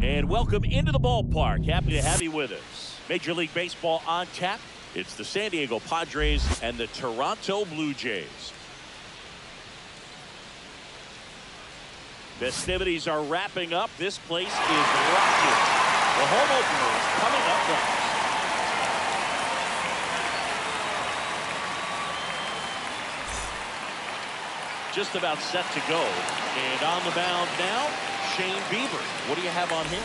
And welcome into the ballpark. Happy to have you with us. Major League Baseball on tap. It's the San Diego Padres and the Toronto Blue Jays. Festivities are wrapping up. This place is rocking. The home opener is coming up next. Just about set to go. And on the mound now, Shane Bieber. What do you have on him?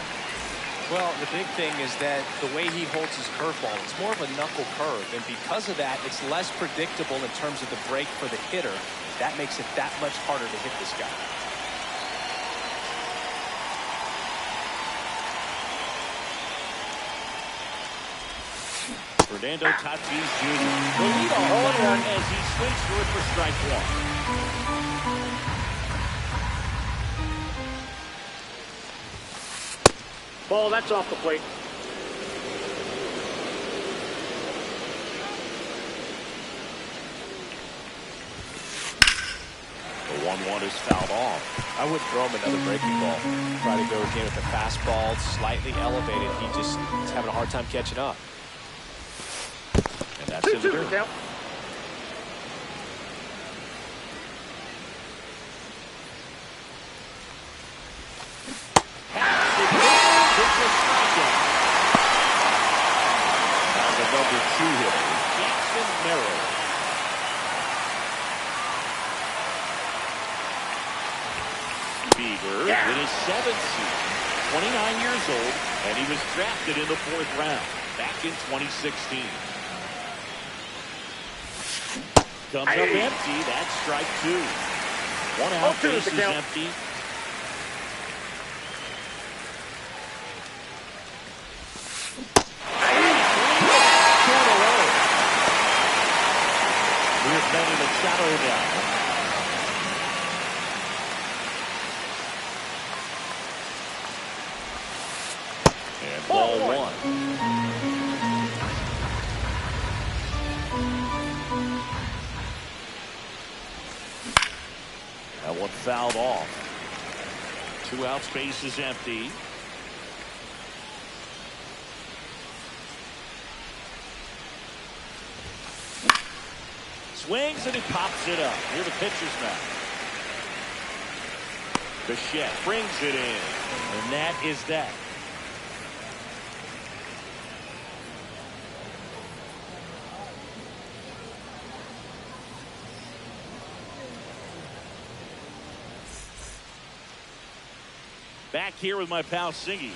Well, the big thing is that the way he holds his curveball, it's more of a knuckle curve. And because of that, it's less predictable in terms of the break for the hitter. That makes it that much harder to hit this guy. Fernando Tatis Jr. The leadoff runner as he swings through it for strike one. Ball, that's off the plate. The 1-1 is fouled off. I wouldn't throw him another breaking ball. Try to go again with the fastball, slightly elevated. He just is having a hard time catching up. And that's in the dirt. Count. Number 2 hitter, Jackson Merrill. Bieber with his 7th season, 29 years old, and he was drafted in the 4th round back in 2016. Comes up empty. That's strike 2. 1 out, base is empty. In the shadow now. And ball 1. That one fouled off. 2 outs, base is empty. Swings and he pops it up. Here the pitcher's mound. Bichette brings it in. And that is that. Back here with my pal Singy.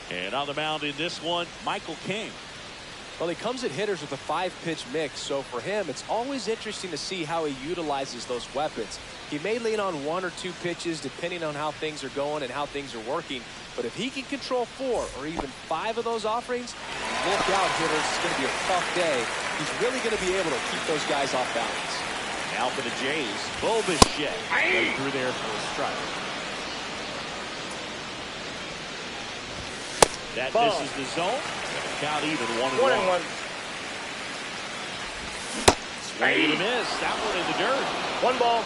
And on the mound in this one, Michael King. Well, he comes at hitters with a 5-pitch mix, so for him, it's always interesting to see how he utilizes those weapons. He may lean on 1 or 2 pitches depending on how things are going and how things are working, but if he can control 4 or even 5 of those offerings, look out, hitters. It's going to be a tough day. He's really going to be able to keep those guys off balance. Now for the Jays, Bo Bichette. Right through there for a strike. That misses the zone. Count even 1-1. Swing and a miss. That one in the dirt. 1 ball,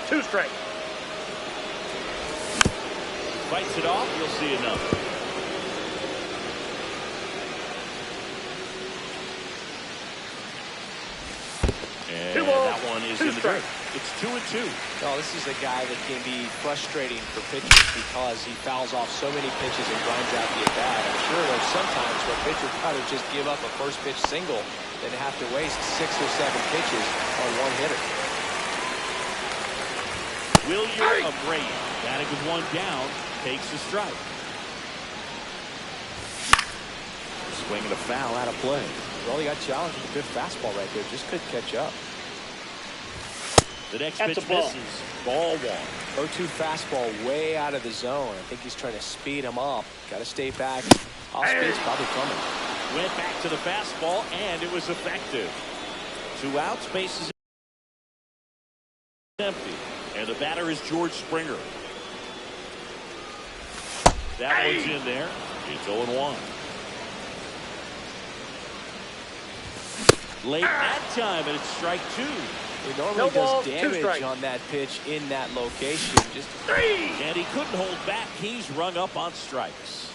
2 strikes. Fights it off. You'll see another. And 2 balls, that one is 2 in the strikes. dirt. It's 2-2. Well, this is a guy that can be frustrating for pitchers because he fouls off so many pitches and grinds out the at-bat. I'm sure there's sometimes where pitchers rather just give up a first pitch single than have to waste 6 or 7 pitches on 1 hitter. Wilyer Abreu, batting with 1 down, takes a strike. Swinging a foul out of play. Well, he got challenged with a good fastball right there. Just couldn't catch up. The next That's pitch a ball. misses. Ball 1. 0-2 fastball way out of the zone. I think he's trying to speed him up. Got to stay back. Off speed's probably coming. Went back to the fastball, and it was effective. 2 outs, bases empty. And the batter is George Springer. That one's in there. It's 0-1. Late that time, and it's strike 2. He normally does damage on that pitch in that location. Just and he couldn't hold back. He's rung up on strikes.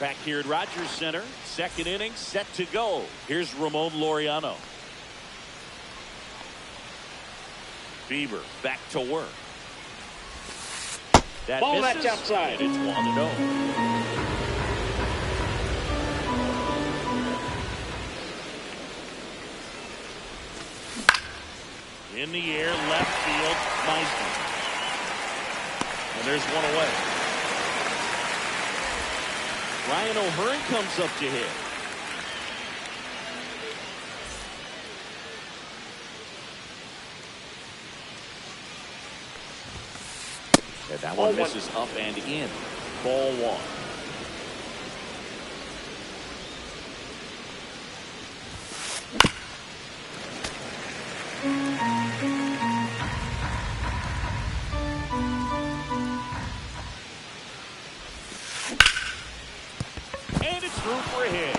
Back here at Rogers Center, second inning set to go. Here's Ramon Laureano. Bieber back to work. That Ball, misses, that's outside. and it's 1-0. In the air, left field, Meisner. And there's one away. Ryan O'Hearn comes up to hit. And that one misses up and in. Ball 1. And it's through for a hit.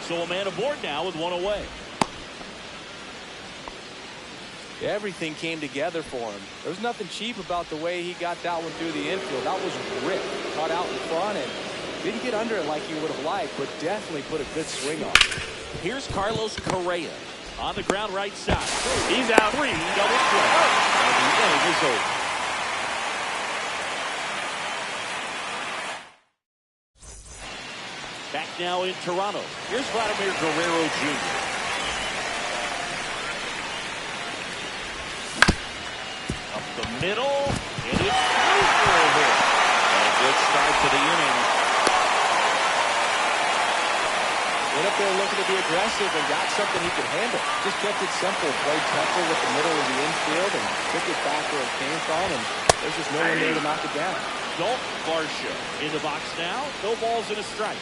So a man aboard now with one away. Everything came together for him. There was nothing cheap about the way he got that one through the infield. That was ripped. Caught out in front and didn't get under it like he would have liked, but definitely put a good swing on it. Here's Carlos Correa on the ground right side. He's out. 3 double play. And the inning is over. Back now in Toronto. Here's Vladimir Guerrero Jr. Up the middle, and it's through for a hit. And a good start to the inning. Went up there looking to be aggressive and got something he could handle. Just kept it simple. Played temple with the middle of the infield and took it back where it came from. And there's just no one there to knock it down. Dalton Varsho in the box now. No balls and a strike.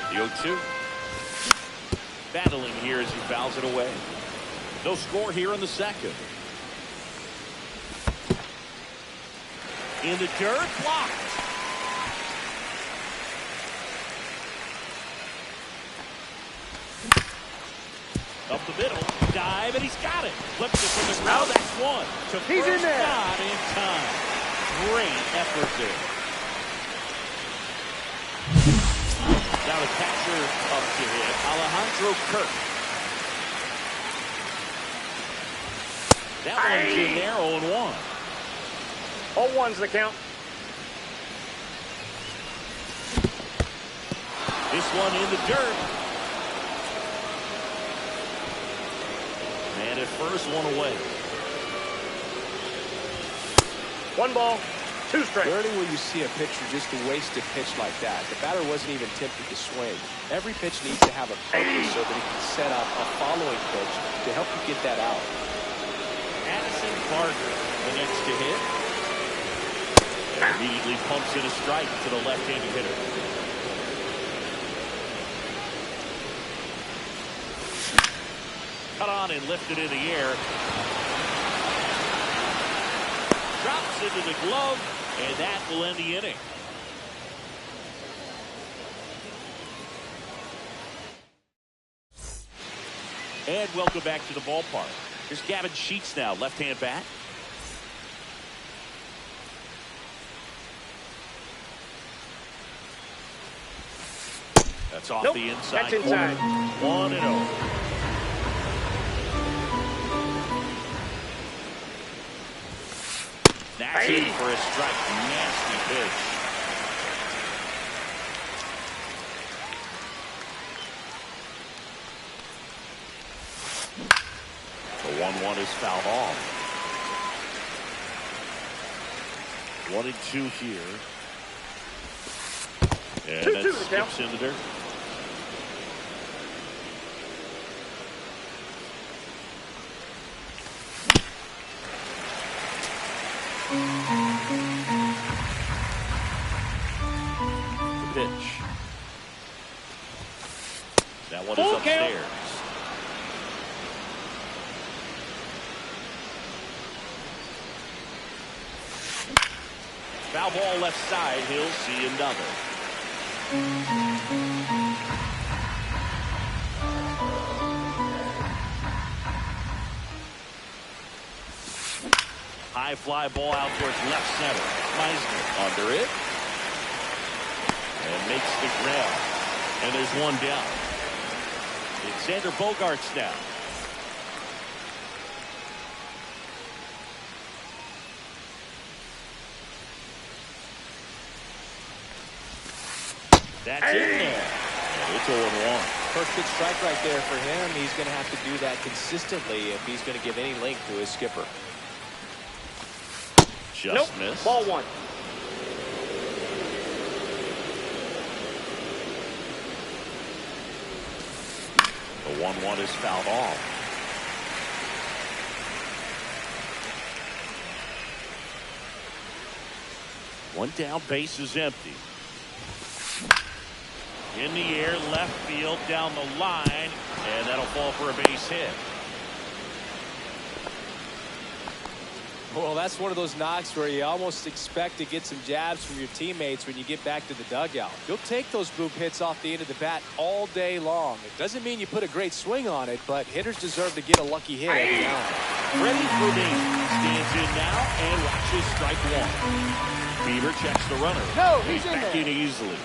The 0-2. Battling here as he fouls it away. No score here in the second. In the dirt, blocked. Up the middle, dive, and he's got it. Flips it from the ground, that's one. To He's first, in there. not in time. Great effort there. Now the catcher up to hit, Alejandro Kirk. That one's in there, 0-1. 0-1's the count. This one in the dirt. And at first, one away. 1 ball, 2 strikes. Rarely will you see a pitcher just waste a pitch like that. The batter wasn't even tempted to swing. Every pitch needs to have a purpose so that he can set up a following pitch to help you get that out. Addison Barger, the next to hit. And immediately pumps in a strike to the left-handed hitter. Cut on and lifted in the air. Drops into the glove, and that will end the inning. And welcome back to the ballpark. Here's Gavin Sheets now, left-hand bat. That's off the inside. That's inside. 1-0. That's in for a strike. Nasty pitch. The 1-1 is fouled off. 1-2 here. And 2-2 that the skips count. in the dirt. The pitch. That one is Full upstairs. count. Foul ball left side. He'll see another. High High fly ball out towards left center. Meisner under it. And makes the grab. And there's one down. It's Xander Bogaerts now. That's in there. And it's 0-1. Perfect strike right there for him. He's going to have to do that consistently if he's going to give any length to his skipper. Just missed. Ball one. The 1-1 is fouled off. One down, base is empty. In the air, left field, down the line, and that'll fall for a base hit. Well, that's one of those knocks where you almost expect to get some jabs from your teammates when you get back to the dugout. You'll take those boop hits off the end of the bat all day long. It doesn't mean you put a great swing on it, but hitters deserve to get a lucky hit every now and then. Ready for me. Stands in now and watches strike one. Beaver checks the runner. No, he's in back there. in easily.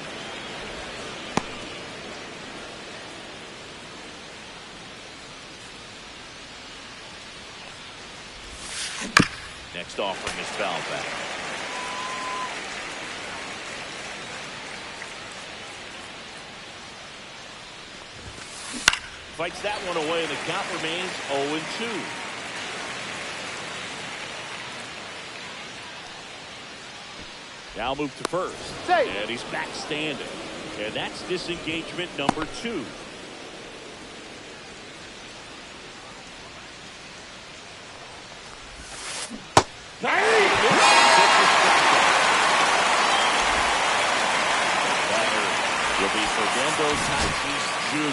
Next offering is foul back. Fights that one away. The count remains 0-2. Now move to first. Safe. And he's back standing. And that's disengagement number 2. Jr.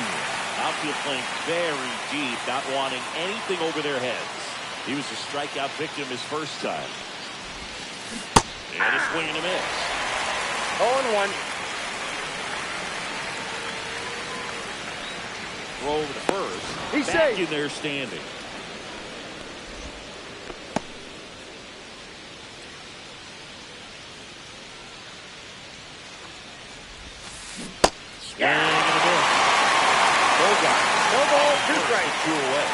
Outfield playing very deep, not wanting anything over their heads. He was a strikeout victim his first time. And a swing and a miss. 0-1. Throw over to first. He's back safe. in there standing. Swing and a miss. Bogaerts. No ball, 2 strikes. 2 away.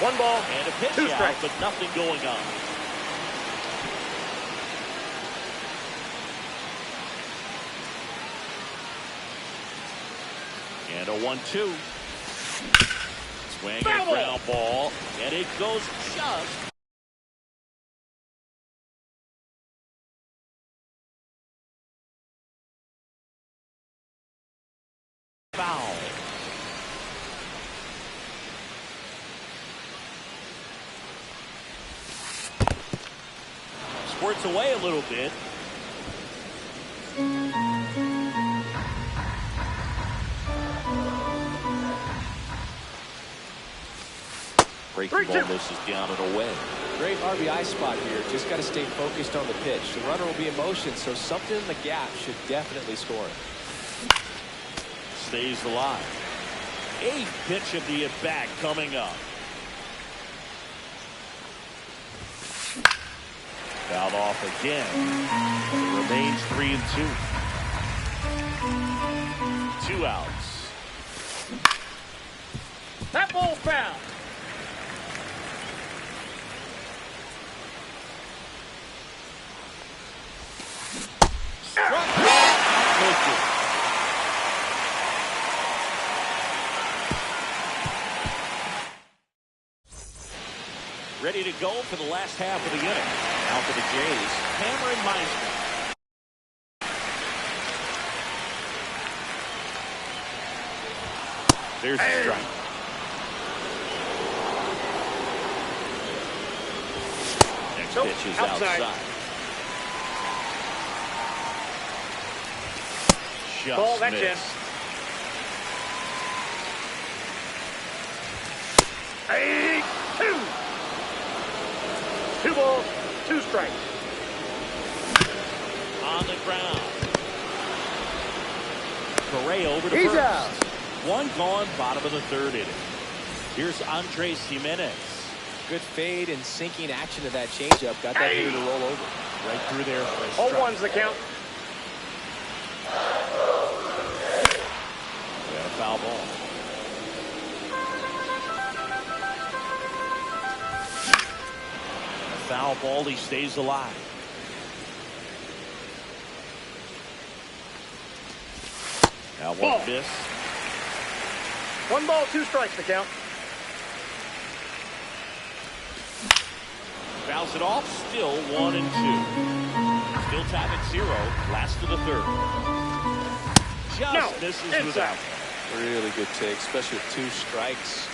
1 ball, And a pitch 2 out, strikes. but nothing going on. And a 1-2. Swing and Foul ball. ground ball. And it goes just. Foul. Squirts away a little bit. Breaking ball misses down and away. Great RBI spot here. Just got to stay focused on the pitch. The runner will be in motion, so something in the gap should definitely score it. Stays alive. 8th pitch of the at-bat coming up. Fouled off again. It remains 3-2. 2 outs. That ball's foul. Struck out. Lifted. Ready to go for the last half of the inning. Now for the Jays, Cameron Meisner. There's the strike. Next Nope, pitch is outside. Just Ball, that's in. missed. 2. 2 balls, 2 strikes. On the ground. Correa over to He's first. out. 1 gone, bottom of the 3rd inning. Here's Andres Jimenez. Good fade and sinking action to that changeup. Got that hitter to roll over. Right through there for a strike. 0-1's the count. We got a foul ball. A foul ball, he stays alive. Now one miss. 1 ball, 2 strikes the count. Fouls it off, still 1-2. Still tied at 0, last of the third. Just misses without. Really good take, especially with 2 strikes.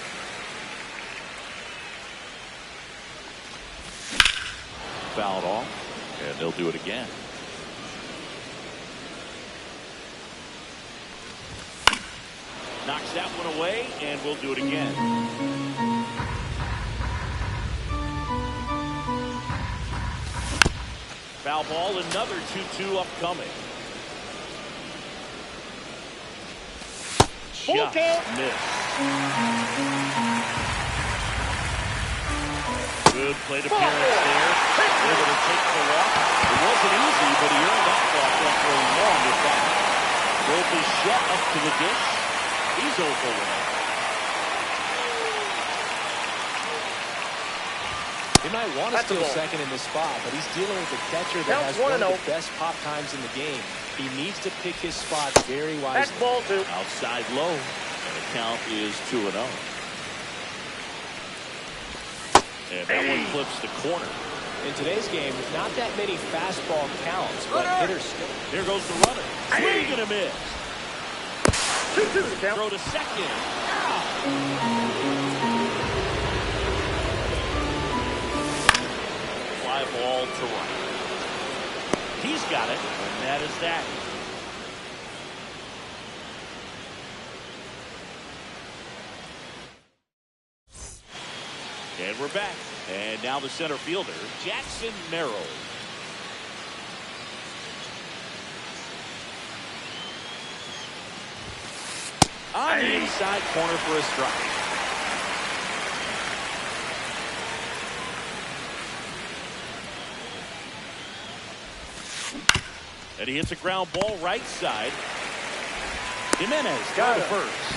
Fouled off, and they'll do it again. Knocks that one away, and we'll do it again. Foul ball, another 2-2 upcoming. Just missed. Good plate appearance there. Able to take the walk. It wasn't easy, but he earned that walk after a long at bat. Broke his shot up to the dish. He's over one. He might want to steal second in this spot, but he's dealing with a catcher that has one of the best pop times in the game. He needs to pick his spots very wisely. That's ball 2. Outside low, and the count is 2-0. And that one flips the corner. In today's game, not that many fastball counts, but hitters still. There goes the runner. Swing and a miss. 2-2 the count. Throw to second. Fly ball to right. He's got it, and that is that. And we're back. And now the center fielder, Jackson Merrill. On the inside corner for a strike. And he hits a ground ball right side. Jimenez down to first.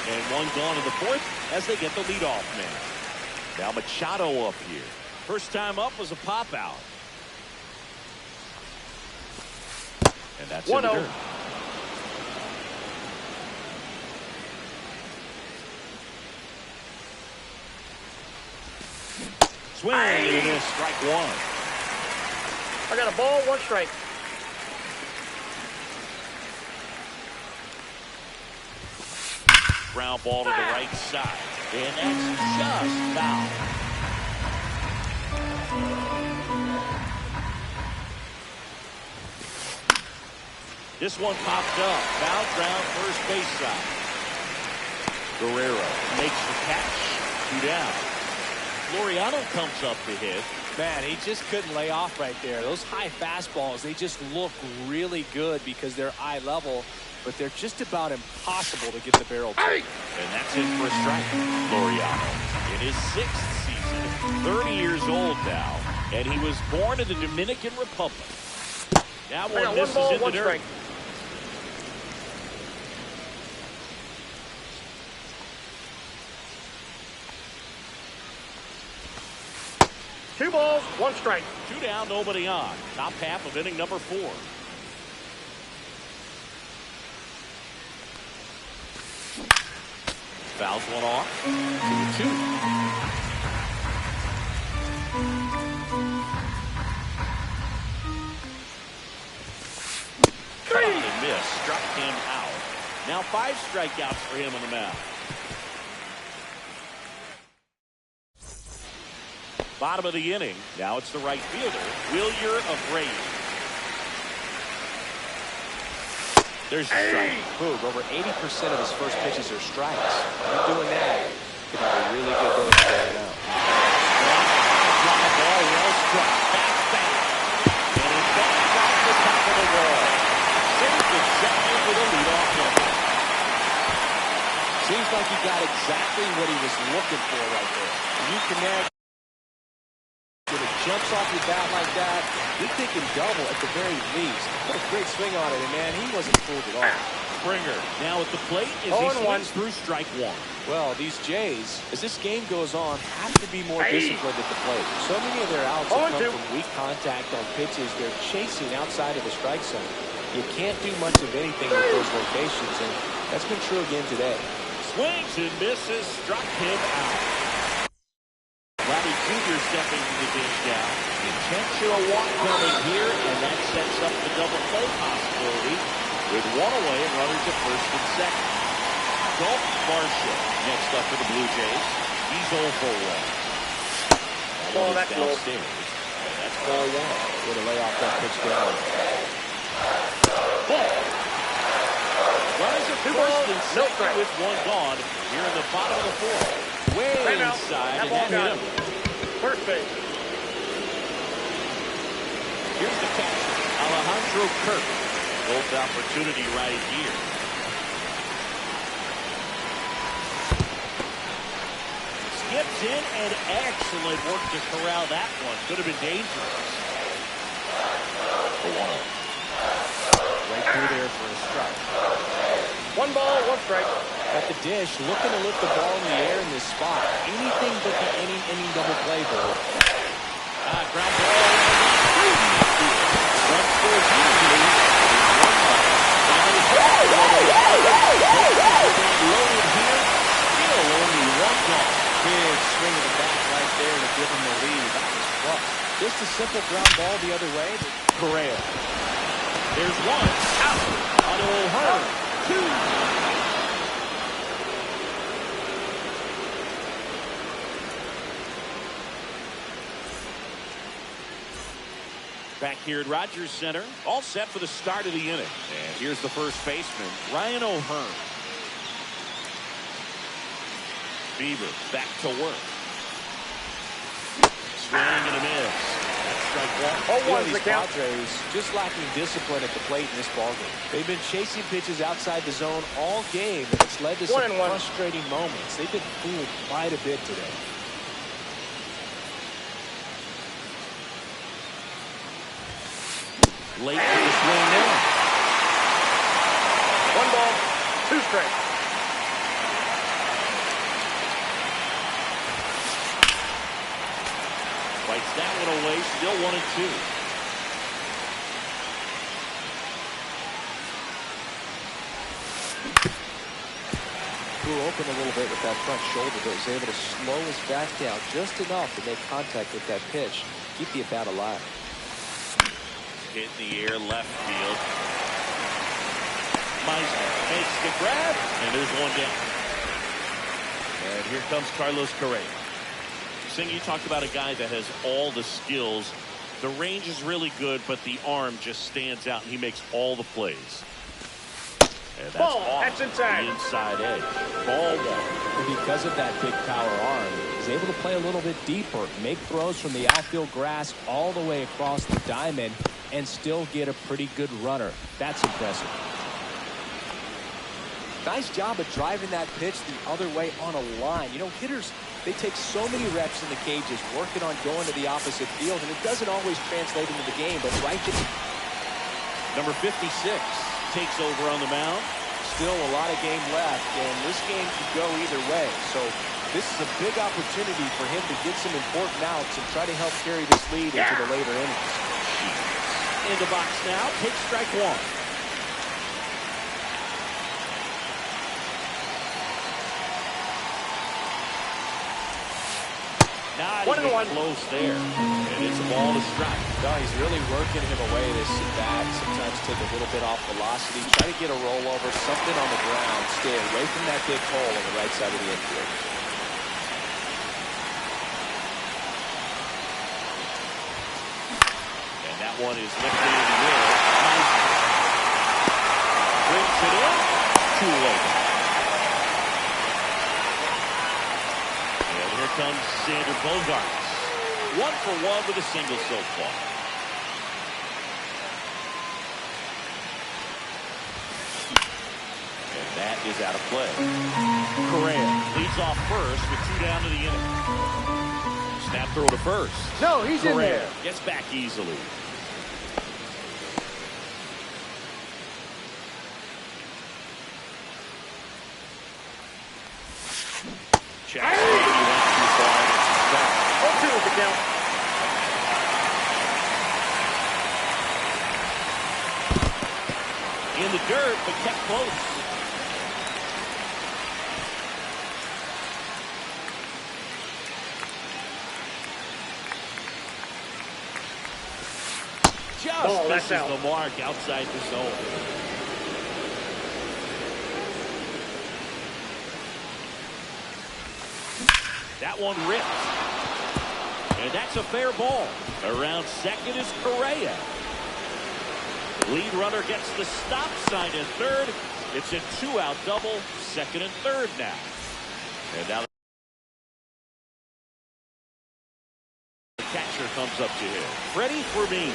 And one gone in the fourth as they get the leadoff man. Now Machado up here. First time up was a pop out. And that's 1-0. Swing and a miss, strike one. I got a ball, 1 strike. Ground ball to the right side. And that's just foul. This one popped up. Foul ground first base side. Guerrero makes the catch. 2 down. Laureano comes up to hit. Man, he just couldn't lay off right there. Those high fastballs, they just look really good because they're eye level, but they're just about impossible to get the barrel to. And that's it for a strike. Laureano in his 6th season, 30 years old now, and he was born in the Dominican Republic. That one misses in the dirt. 2 balls, 1 strike. 2 down, nobody on. Top half of inning number 4. Fouls one off. 2-2. Cut on and miss. Struck him out. Now 5 strikeouts for him on the mound. Bottom of the inning. Now it's the right fielder, Wilyer Abreu. There's a strike. Boog, over 80% of his first pitches are strikes. You're doing that, you could have a really good day right now. Fly ball, well struck. Back. And it's back off the top of the wall. Safe and second with a leadoff double. Seems like he got exactly what he was looking for right there. You connect. When it jumps off your bat like that, you're thinking double at the very least. What a great swing on it, and man, he wasn't fooled at all. Springer now at the plate as he swings through strike one. Well, these Jays, as this game goes on, have to be more disciplined at the plate. So many of their outs have come from weak contact on pitches they're chasing outside of the strike zone. You can't do much of anything with those locations, and that's been true again today. Swings and misses, struck him out. Vladdy Jr. stepping to the dish now. Intentional walk coming here, and that sets up the double play possibility with one away and runners at first and second. Gulf Marshall next up for the Blue Jays. He's 0 for 1. That one is downstairs. And that's ball one. Way to lay off that pitch down. Ball. Runners at first and second with one gone here in the bottom of the fourth. Way inside, and that hit him. First base. Here's the catcher, Alejandro Kirk. Both opportunity right here. Skips in, and excellent work to corral that one. Could have been dangerous. For one. Right through there for a strike. 1 ball, 1 strike. At the dish, looking to lift the ball in the air in this spot. Anything but the inning double play, though. Ground ball. Run scores easily. Loaded here. Still only 1 gone. Big swing of the bat right there to give him the lead. That was rough. Just a simple ground ball the other way. Correa. There's 1. Out. On O'Hearn. 2. Back here at Rogers Center, all set for the start of the inning. And here's the first baseman, Ryan O'Hearn. Bieber back to work. Swing and a miss. That's strike 1. These Padres just lacking discipline at the plate in this ballgame. They've been chasing pitches outside the zone all game, and it's led to some frustrating moments. They've been fooled quite a bit today. Late to the swing now. 1 ball, 2 strikes. Fights that one away, still 1 and 2. Grew open a little bit with that front shoulder, but was able to slow his back down just enough to make contact with that pitch, keep the at-bat alive. Hit in the air, left field. Meisner makes the grab, and there's 1 down. And here comes Carlos Correa. Singh, you talked about a guy that has all the skills. The range is really good, but the arm just stands out, and he makes all the plays. And that's ball. That's inside. The inside edge. Ball 1. And because of that big power arm, he's able to play a little bit deeper, make throws from the outfield grass all the way across the diamond, and still get a pretty good runner. That's impressive. Nice job of driving that pitch the other way on a line. You know, hitters, they take so many reps in the cages, working on going to the opposite field, and it doesn't always translate into the game, but right there. Number 56 takes over on the mound. Still a lot of game left, and this game could go either way. So this is a big opportunity for him to get some important outs and try to help carry this lead into the later innings. In the box now, takes strike 1. Not even close there. And it's a ball to strike. No, he's really working him away this at bat. Sometimes take a little bit off velocity. Try to get a rollover, something on the ground. Stay away from that big hole on the right side of the infield. And that one is lifted in the air. Brings it in. Too late. And here comes Xander Bogaerts. 1 for 1 with a single so far. And That is out of play. Correa leads off first with 2 down to the inning. Snap throw to first. No, he's in Correa there. gets back easily. Check. He went too far. It's 0-2 with the count. In the dirt, but kept close. Just misses the mark outside the zone. That one ripped. And that's a fair ball. Around second is Correa. Lead runner gets the stop sign at third. It's a 2-out double, second and third now. And now the catcher comes up to him. Freddie for me.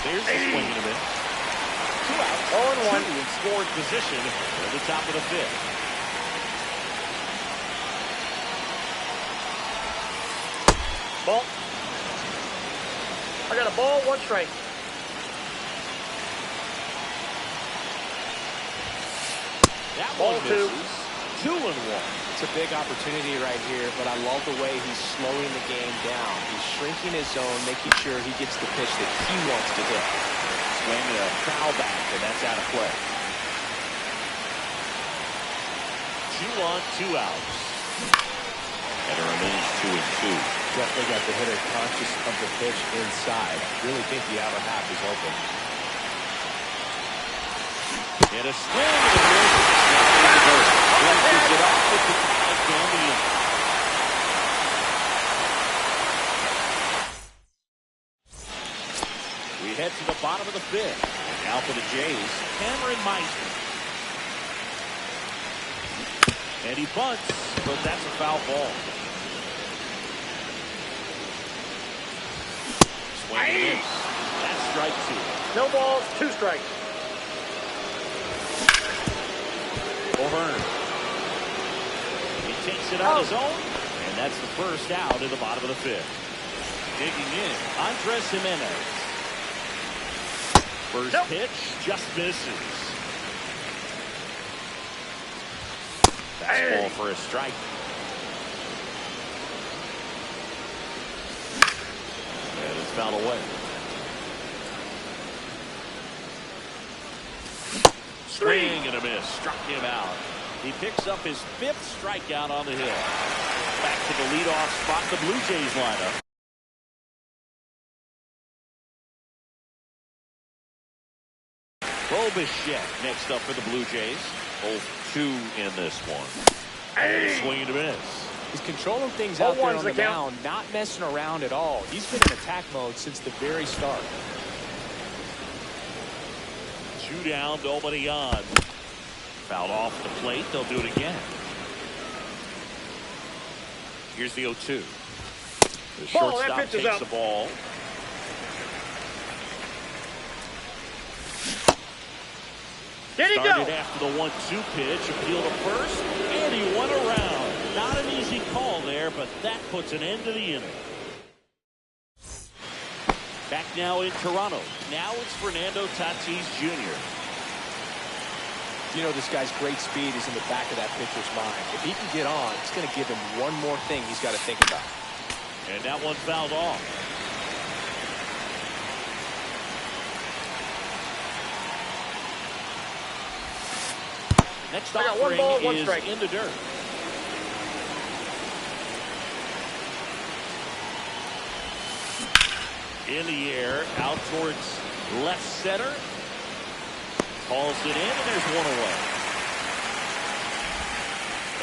There's the swing and a miss. 2 outs. 0-1 in scoring position at the top of the fifth. Ball. I got a ball, 1 strike. That Ball one 2. misses. 2-1. It's a big opportunity right here, but I love the way he's slowing the game down. He's shrinking his zone, making sure he gets the pitch that he wants to hit. Swing and a foul back, and that's out of play. 2 on, 2 outs. And it remains 2-2. Definitely got the hitter conscious of the pitch inside. Really think the outer half is open. And a swing and a miss. Finishes it off with the tag down the end. We head to the bottom of the fifth. Now for the Jays, Cameron Meisner. And he bunts, but that's a foul ball. Swing and a miss. That's strike 2. No balls, 2 strikes. O'Hearn. He takes it on his own, and that's the first out in the bottom of the fifth. Digging in, Andres Jimenez. First pitch just misses. Fastball for a strike. And it's fouled away. Swing and a miss. Struck him out. He picks up his 5th strikeout on the hill. Back to the leadoff spot, the Blue Jays lineup. Bichette next up for the Blue Jays. 0-2 in this one. Swing and a miss. He's controlling things out there on the mound, not messing around at all. He's been in attack mode since the very start. 2 down, nobody on. Fouled off the plate. They'll do it again. Here's the 0-2. The shortstop takes the ball. Did he go? Started after the 1-2 pitch, appealed to first, and he went around. Not an easy call there, but that puts an end to the inning. Back now in Toronto. Now it's Fernando Tatis Jr. You know, this guy's great speed is in the back of that pitcher's mind. If he can get on, it's going to give him one more thing he's got to think about. And that one fouled off. Next offering is in the dirt. In the air, out towards left center. Calls it in, and there's one away.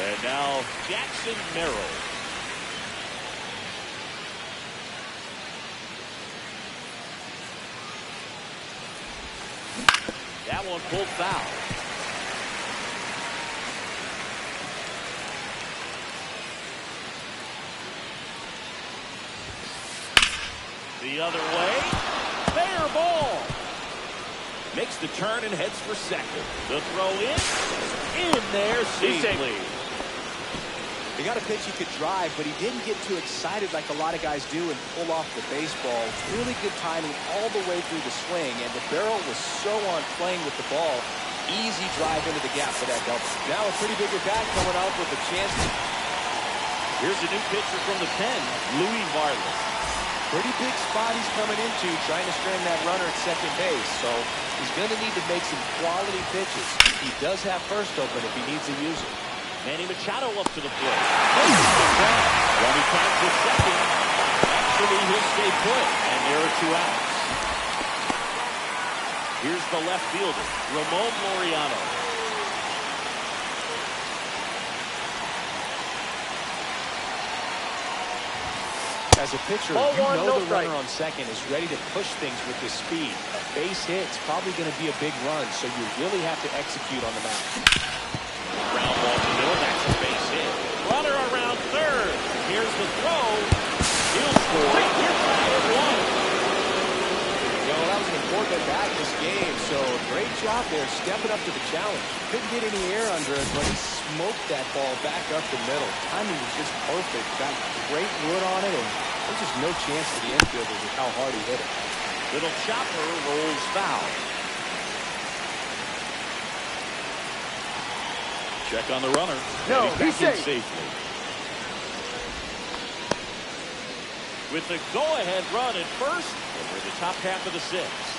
And now Jackson Merrill. That one pulled foul. The other way. Fair ball. Makes the turn and heads for second. The throw in there safely. He got a pitch he could drive, but he didn't get too excited like a lot of guys do and pull off the baseball. Really good timing all the way through the swing, and the barrel was so on playing with the ball. Easy drive into the gap for that double. Now a pretty big at bat coming up with a chance. Here's a new pitcher from the pen, Louis Vargas. Pretty big spot he's coming into, trying to strand that runner at second base. So he's going to need to make some quality pitches. He does have first open if he needs to use it. Manny Machado up to the plate. Running back to second. Actually, he'll stay put, and there are 2 outs. Here's the left fielder, Ramon Laureano. As a pitcher, you know the runner on second is ready to push things with his speed. A base hit's probably going to be a big run, so you really have to execute on the mound. Ground ball to middle, that's a base hit. Runner around third. Here's the throw. He'll score. You're tied at 1. Well, that was an important at bat in this game, so great job there stepping up to the challenge. Couldn't get any air under it, but he smoked that ball back up the middle. Timing was just perfect. Got great wood on it, and there's just no chance for the infielders with how hard he hit it. Little chopper rolls foul. Check on the runner. No, he's safe. Safely. With the go-ahead run at first, over the top half of the 6th.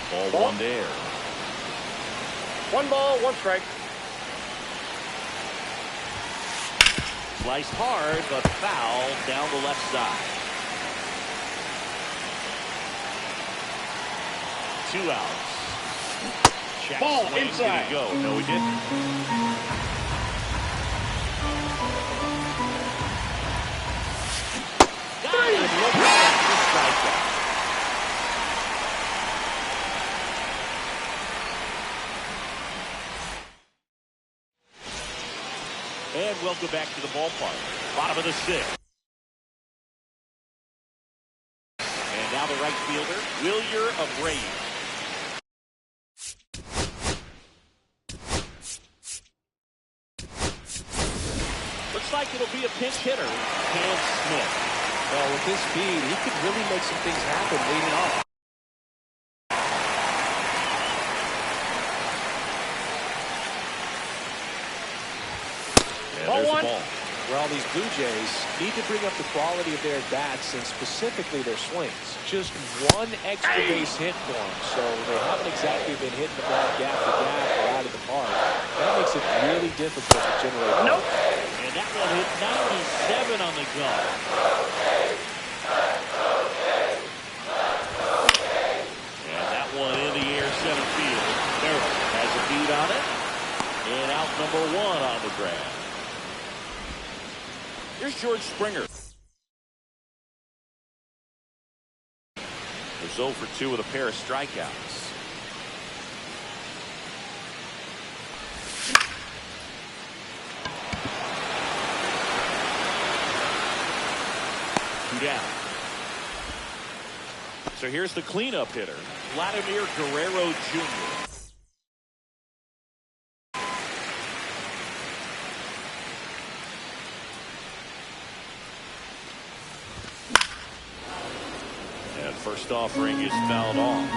Ball 1 there. 1 ball, 1 strike. Sliced hard, but foul down the left side. 2 outs. Check Ball swing. inside. Did he go? No, he didn't. And welcome back to the ballpark. Bottom of the 6th. And now the right fielder, Wilyer Abreu. Looks like it'll be a pinch hitter, Cam Smith. Well, with his speed, he could really make some things happen leading off. Ball 1. Well, these Blue Jays need to bring up the quality of their bats and specifically their swings. Just one extra base hit for them, so they haven't exactly been hitting the ball gap to gap or out of the park. That makes it really difficult to generate. Nope. And that one hit 97 on the gun. And that one in the air center field. Merrill has a beat on it. And out number 1 on the grab. Here's George Springer. There's 0 for 2 with a pair of strikeouts. Down. So here's the cleanup hitter, Vladimir Guerrero Jr. And first offering is fouled off.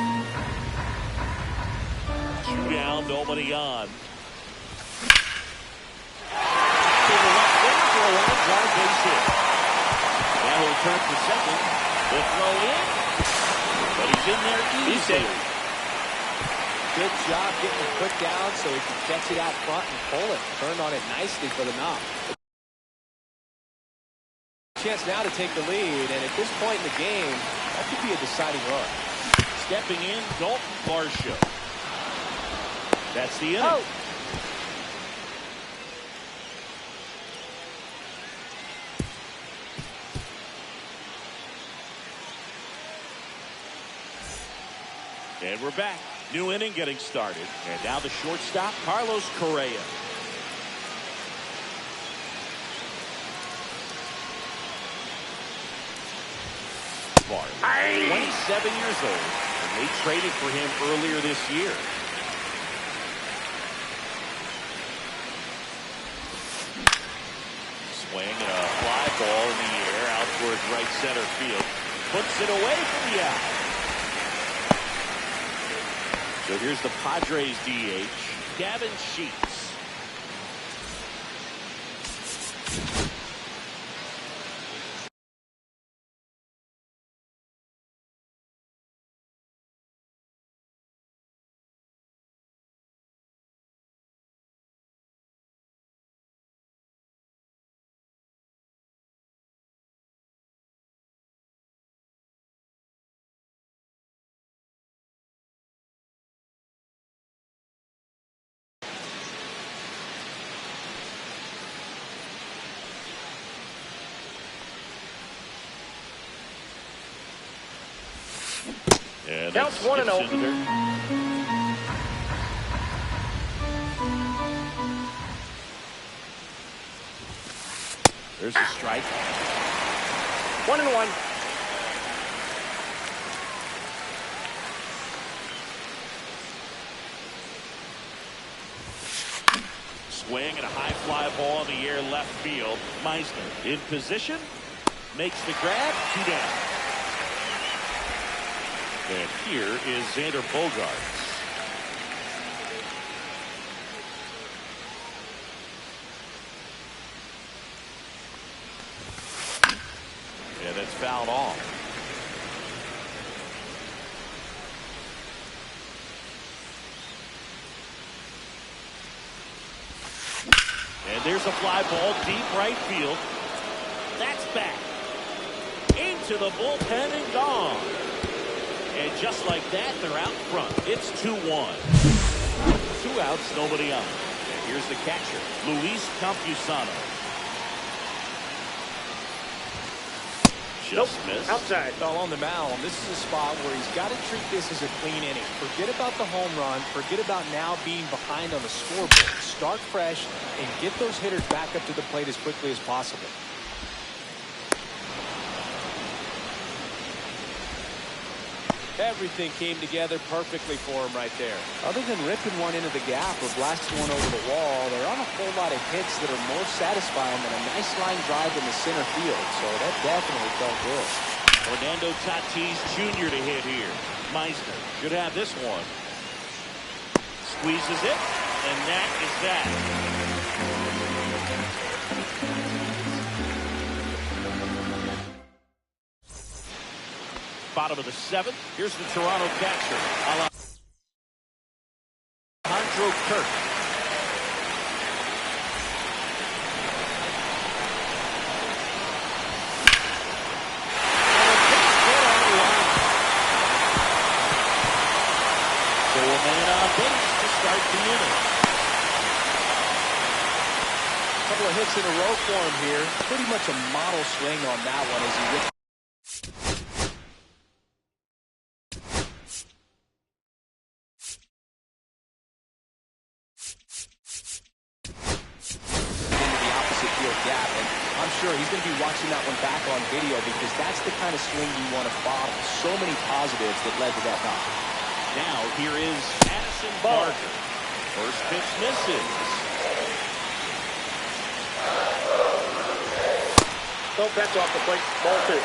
2 down, nobody on. To the left wing for a line drive base hit. Now he'll turn to second. The throw in. But he's in there easily. Good job getting the foot down so he can catch it out front and pull it. Turned on it nicely for the knock. Chance now to take the lead, and at this point in the game, that could be a deciding run. Stepping in, Dalton Varsho. That's the inning. Oh. And we're back. New inning getting started. And now the shortstop, Carlos Correa. years old, and they traded for him earlier this year. Swing and a fly ball in the air out towards right center field. Puts it away from the out. So here's the Padres DH, Gavin Sheets. And counts 1-0. There's a strike. 1-1. Swing and a high fly ball in the air left field. Meisner in position. Makes the grab. 2 down. And here is Xander Bogaerts. And it's fouled off. And there's a fly ball deep right field. That's back. Into the bullpen and gone. And just like that, they're out front. It's 2-1. 2 outs, nobody out. And here's the catcher, Luis Campusano. Just missed. Outside. Well, on the mound, this is a spot where he's got to treat this as a clean inning. Forget about the home run. Forget about now being behind on the scoreboard. Start fresh and get those hitters back up to the plate as quickly as possible. Everything came together perfectly for him right there. Other than ripping one into the gap or blasting one over the wall, there aren't a whole lot of hits that are more satisfying than a nice line drive in the center field. So that definitely felt good. Fernando Tatis Jr. to hit here. Meisner should have this one. Squeezes it, and that is that. Bottom of the 7th. Here's the Toronto catcher, Alejandro Kirk. So a man on base to start the inning. A couple of hits in a row for him here. Pretty much a model swing on that one as he gets sure he's going to be watching that one back on video because that's the kind of swing you want to bottle. So many positives that led to that knock. Now here is Addison Barker. First pitch misses. No, that's off the plate. Ball 2.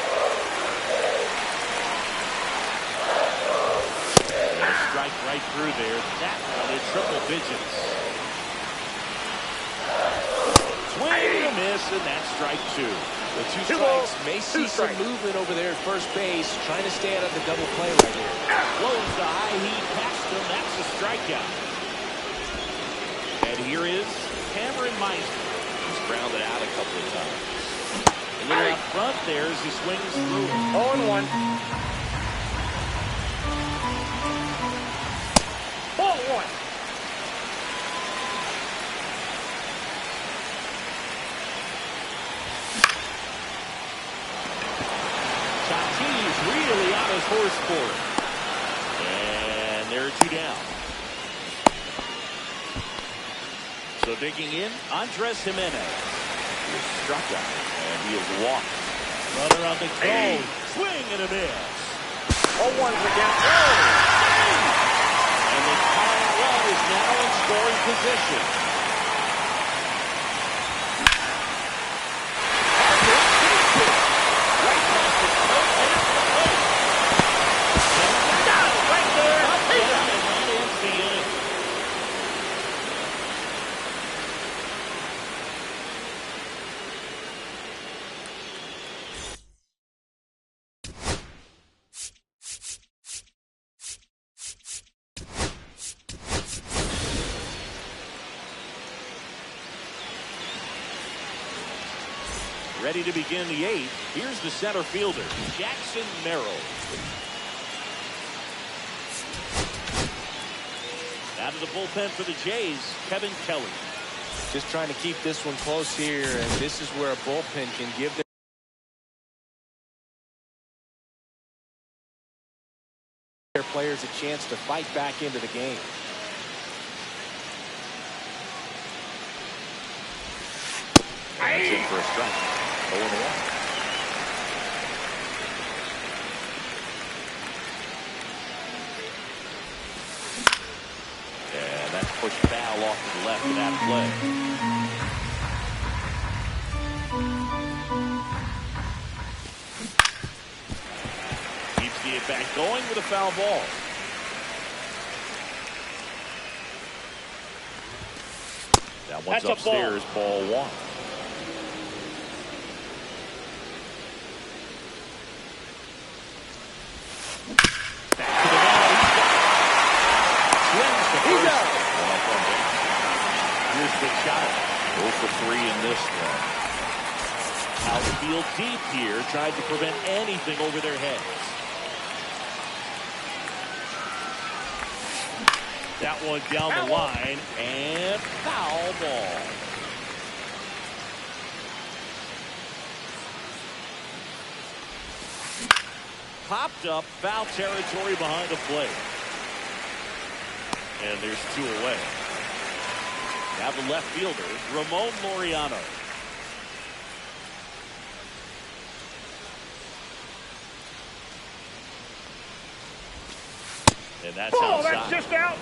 And a strike right through there. That one in triple digits. Swing and a miss, and that's strike 2. The 2 strikes may see some movement over there at first base, trying to stay out of the double play right here. Blows the high heat past him. That's a strikeout. And here is Cameron Meisner. He's grounded out a couple of times. A little up front there as he swings through. 0-1. Ball 1. Really on his horse for it. And there are 2 down. So digging in, Andres Jimenez. He is struck out, and he is walked. Runner on the go. Swing and a miss. 0-1's the count. And the tying run is now in scoring position. Ready to begin the eighth. Here's the center fielder, Jackson Merrill. Out of the bullpen for the Jays, Kevin Kelly. Just trying to keep this one close here, and this is where a bullpen can give their players a chance to fight back into the game. That's in for a strike. 0-1. And that's pushed foul off to the left of that play. Keeps the at-bat going with a foul ball. That one's upstairs, ball one. Shot 0 for 3 in this one. Outfield deep here, tried to prevent anything over their heads. That one down the line and foul ball. Popped up, foul territory behind the plate. And there's 2 away. Now the left fielder, Ramon Laureano. And that's outside. That's just out.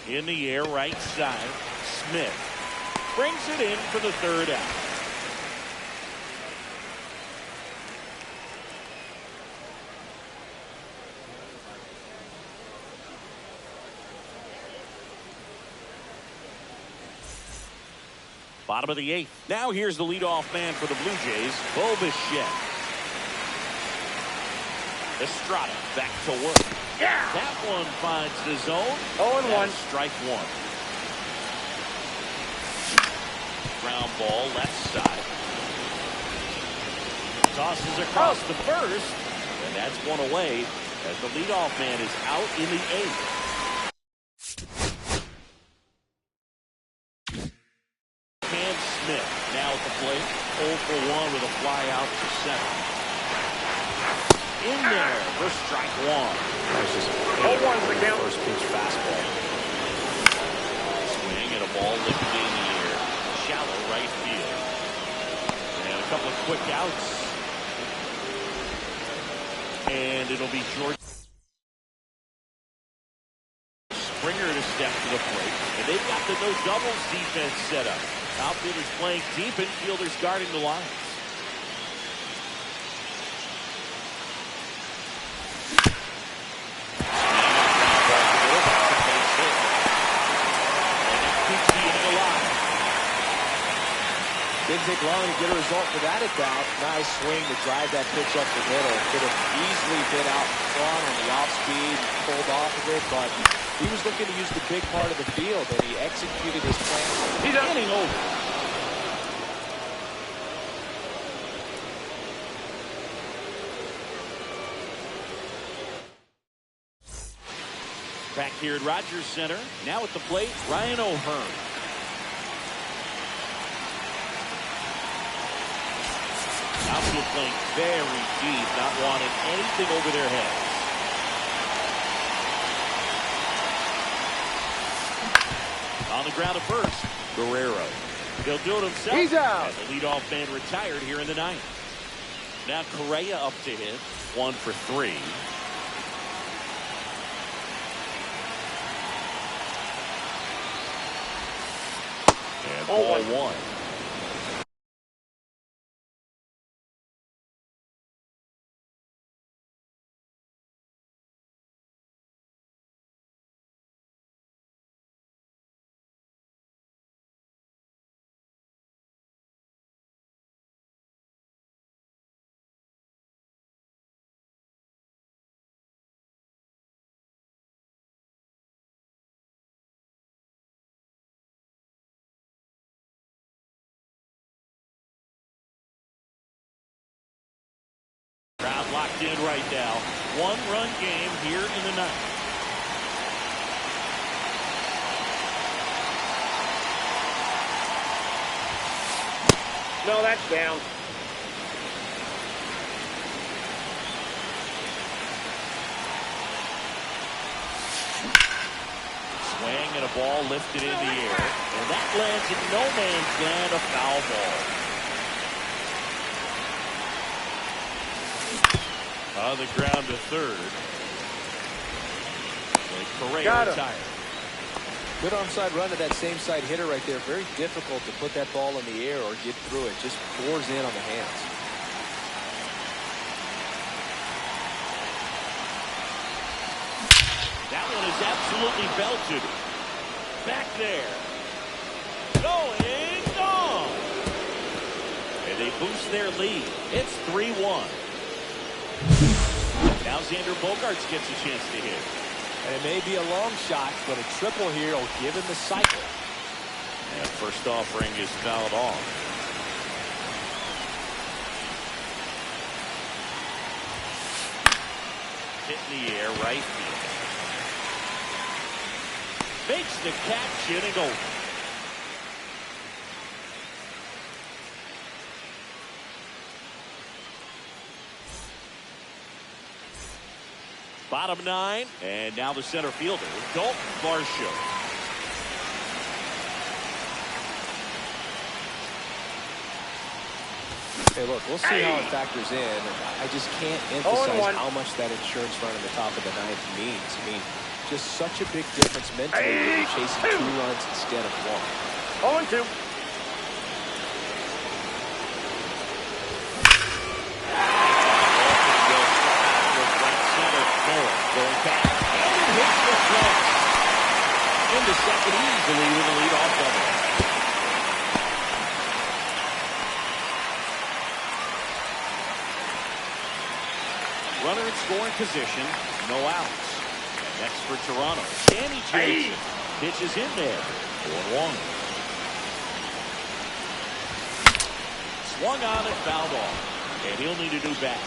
In the air, right side, Smith brings it in for the third out. Bottom of the eighth. Now here's the leadoff man for the Blue Jays, Bo Bichette. Estrada back to work. Yeah. That one finds the zone. 0-1. Strike one. Ground ball left side. Tosses across the first. And that's one away as the leadoff man is out in the eighth. Smith now at the plate, 0 for 1 with a fly out to center. In there for strike one. That's just 0-1's the count. First pitch fastball. Swing and a ball lifted in the air. Shallow right field. And a couple of quick outs. And it'll be George Springer to step to the plate. And they've got the no doubles defense set up. Outfielders playing deep, infielders guarding the lines. Didn't take long to get a result for that at bat. Nice swing to drive that pitch up the middle. Could have easily been out in front on the off speed, pulled off of it, but he was looking to use the big part of the field, and he executed his plan. He's inning over. Back here at Rogers Center. Now at the plate, Ryan O'Hearn. Outfield playing very deep, not wanting anything over their heads. On the ground at first, Guerrero. He'll do it himself. He's out. And the leadoff man retired here in the ninth. Now Correa up to hit. 1 for 3. And ball 1. Crowd locked in right now. 1-run game here in the ninth. No, that's down. Swing and a ball lifted in the air. And that lands in no man's land, a foul ball. On the ground to third. Correa retired. Good onside run to that same side hitter right there. Very difficult to put that ball in the air or get through it. Just pours in on the hands. That one is absolutely belted. Back there. Going gone. And they boost their lead. It's 3-1. Now Xander Bogaerts gets a chance to hit. And it may be a long shot, but a triple here will give him the cycle. And first offering is fouled off. Hit in the air, right field. Makes the catch, inning over. Bottom 9, and now the center fielder, Dalton Varsho. Hey, look, we'll see how it factors in. I just can't emphasize how much that insurance run in the top of the ninth means. I mean, just such a big difference mentally when you're chasing 2 runs instead of 1. 0-2. Going back. And it hits the fence. Into second easily with a leadoff double. Runner in scoring position. No outs. Next for Toronto. Danny Jansen pitches in there. 1-1. Swung on and fouled off. And he'll need a new bat.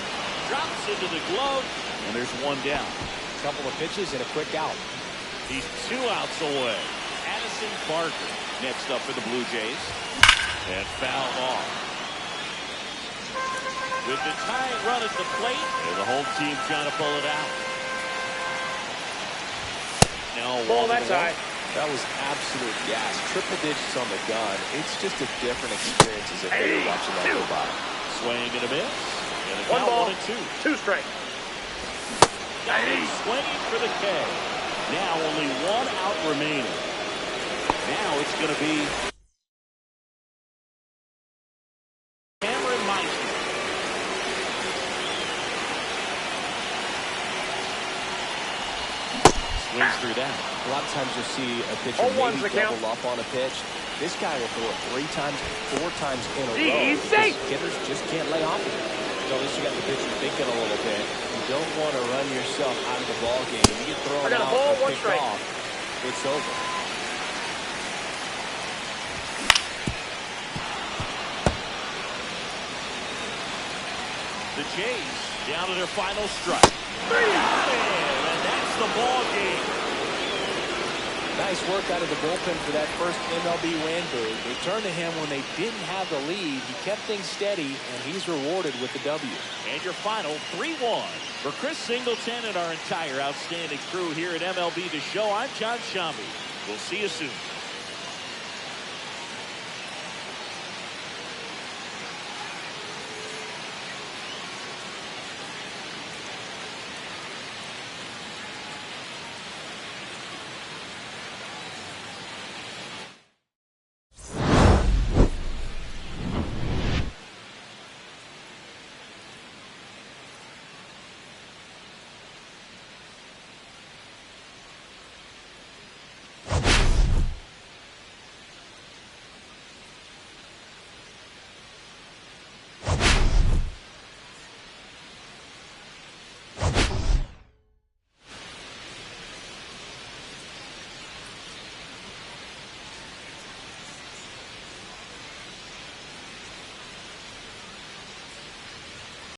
Drops into the glove. And there's 1 down. Couple of pitches and a quick out. He's 2 outs away. Addison Barker next up for the Blue Jays. And fouled off. With the tying run at the plate, and the home team trying to pull it out. Now Ball that side. That was absolute gas. Triple digits on the gun. It's just a different experience as a hitter watching that go by. Swing and a miss. And a 1 ball, 1-2. 2 strikes. Swinging for the K. Now only 1 out remaining. Now it's going to be Cameron Meister. Swings through that. A lot of times you'll see a pitcher maybe double up on a pitch. This guy will throw it 3 times, 4 times in a row. Hitters just can't lay off of it. So at least you got the pitcher thinking a little bit. You don't want to run yourself out of the ball game. You get thrown out or picked off, it's over. The Jays down to their final strike. And that's the ball game. Nice work out of the bullpen for that first MLB win. They turned to him when they didn't have the lead. He kept things steady, and he's rewarded with the W. And your final 3-1. For Chris Singleton and our entire outstanding crew here at MLB The Show, I'm John Shambi. We'll see you soon.